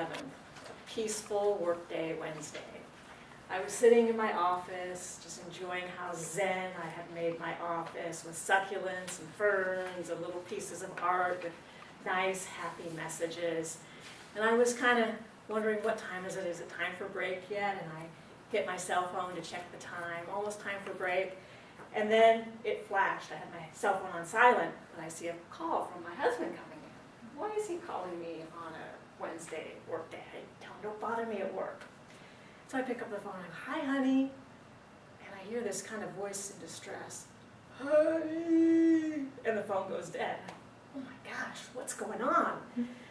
11th, peaceful workday Wednesday. I was sitting in my office, just enjoying how zen I had made my office with succulents and ferns and little pieces of art with nice, happy messages. And I was kind of wondering, what time is it? Is it time for break yet? And I hit my cell phone to check the time, almost time for break. And then it flashed. I had my cell phone on silent, and I see a call from my husband coming in. Why is he calling me on a Wednesday work day? I tell him, don't bother me at work. So I pick up the phone and I'm, hi, honey. And I hear this kind of voice in distress. Honey. And the phone goes dead. Oh my gosh, what's going on?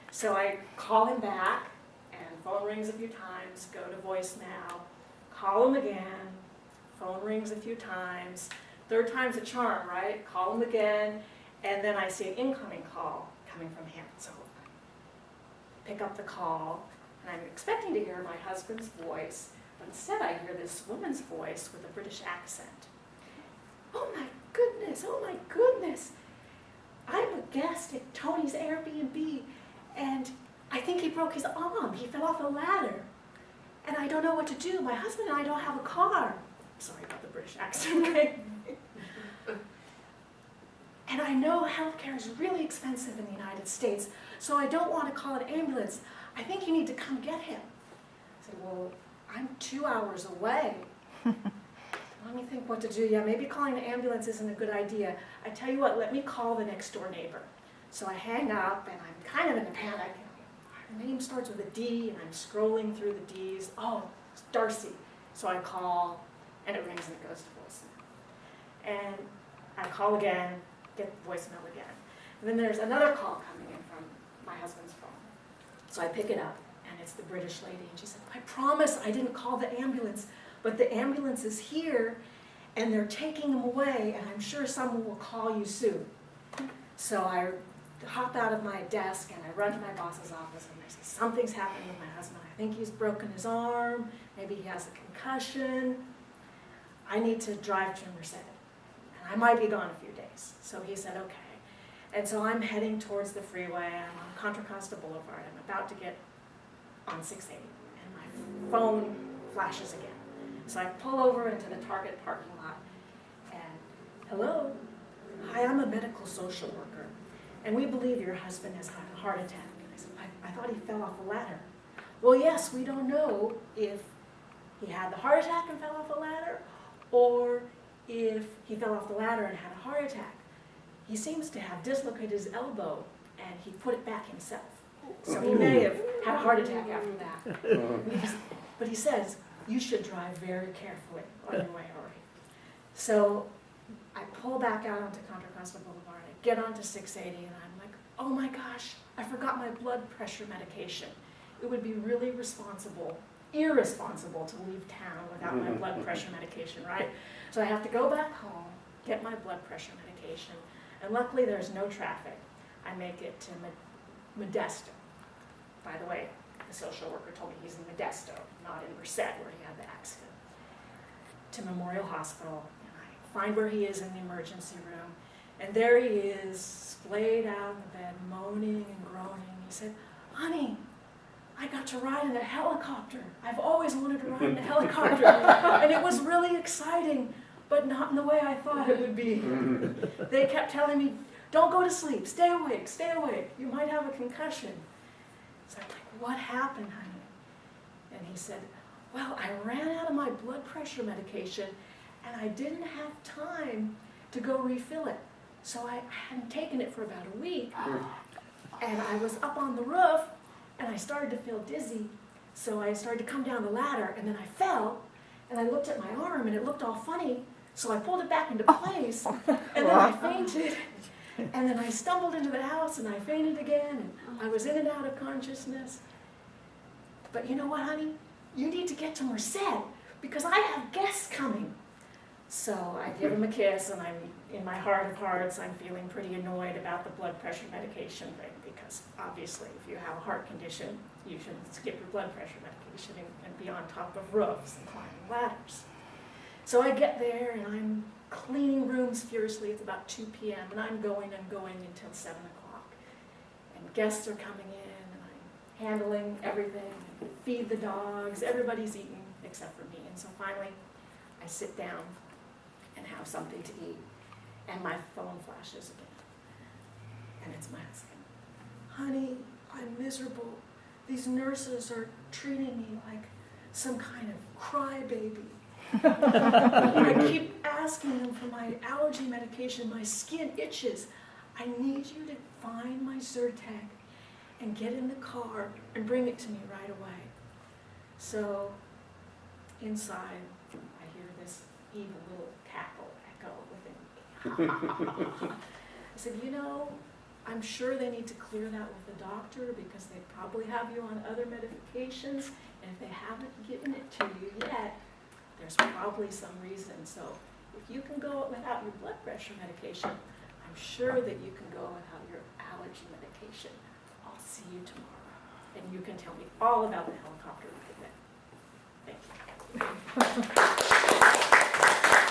So I call him back, and phone rings a few times, go to voicemail, call him again, phone rings a few times. Third time's a charm, right? Call him again, and then I see an incoming call coming from him. So I pick up the call, and I'm expecting to hear my husband's voice, but instead I hear this woman's voice with a British accent. Oh my goodness, oh my goodness. I'm a guest at Tony's Airbnb, and I think he broke his arm. He fell off a ladder, and I don't know what to do. My husband and I don't have a car. Sorry about the British accent, okay? And I know healthcare is really expensive in the United States, so I don't want to call an ambulance. I think you need to come get him. I said, well, I'm 2 hours away. Let me think what to do. Yeah, maybe calling an ambulance isn't a good idea. I tell you what, let me call the next door neighbor. So I hang up, and I'm kind of in a panic. Her name starts with a D, and I'm scrolling through the Ds. Oh, it's Darcy. So I call, and it rings and it goes to voicemail. And I call again, get voicemail again. And then there's another call coming in from my husband's phone. So I pick it up, and it's the British lady, and she said, I promise I didn't call the ambulance, but the ambulance is here, and they're taking him away, and I'm sure someone will call you soon. So I hop out of my desk, and I run to my boss's office, and I say, something's happening with my husband. I think he's broken his arm, maybe he has a concussion. I need to drive to Merced, and I might be gone a few days. So he said, okay. And so I'm heading towards the freeway. I'm on Contra Costa Boulevard. I'm about to get on 680, and my phone flashes again. So I pull over into the Target parking lot, and hello, hi, I'm a medical social worker, and we believe your husband has had a heart attack. And I said, I thought he fell off a ladder. Well, yes, we don't know if he had the heart attack and fell off a ladder, or if he fell off the ladder and had a heart attack. He seems to have dislocated his elbow, and he put it back himself. So he may have had a heart attack after that. But he says, you should drive very carefully on your way home. So I pull back out onto Contra Costa Boulevard, I get onto 680, and I'm like, oh my gosh, I forgot my blood pressure medication. It would be really irresponsible to leave town without my blood pressure medication, right? So I have to go back home, get my blood pressure medication, and luckily there's no traffic. I make it to Modesto. By the way, the social worker told me he's in Modesto, not in Merced where he had the accident. To Memorial Hospital, and I find where he is in the emergency room, and there he is, splayed out in the bed, moaning and groaning. He said, honey, I got to ride in a helicopter. I've always wanted to ride in a helicopter, and it was really exciting, but not in the way I thought it would be. They kept telling me, don't go to sleep, stay awake, you might have a concussion. So I'm like, what happened, honey? And he said, well, I ran out of my blood pressure medication, and I didn't have time to go refill it. So I hadn't taken it for about a week, and I was up on the roof, and I started to feel dizzy, so I started to come down the ladder, and then I fell, and I looked at my arm, and it looked all funny, so I pulled it back into place, and then I fainted, and then I stumbled into the house, and I fainted again, and I was in and out of consciousness. But you know what, honey? You need to get to Merced, because I have guests coming. So I give him a kiss, and I'm, in my heart of hearts, I'm feeling pretty annoyed about the blood pressure medication thing, because obviously if you have a heart condition, you shouldn't skip your blood pressure medication and be on top of roofs and climbing ladders. So I get there, and I'm cleaning rooms furiously. It's about 2 p.m., and I'm going until 7 o'clock. And guests are coming in, and I'm handling everything, feed the dogs, everybody's eating except for me. And so finally, I sit down and have something to eat, and my phone flashes again. And it's my husband. Honey, I'm miserable. These nurses are treating me like some kind of crybaby. I keep asking them for my allergy medication. My skin itches. I need you to find my Zyrtec and get in the car and bring it to me right away. So inside, I hear this evil little cackle echo within me. I said, you know, I'm sure they need to clear that with the doctor because they probably have you on other medications, and if they haven't given it to you yet, there's probably some reason. So if you can go without your blood pressure medication, I'm sure that you can go without your allergy medication. I'll see you tomorrow, and you can tell me all about the helicopter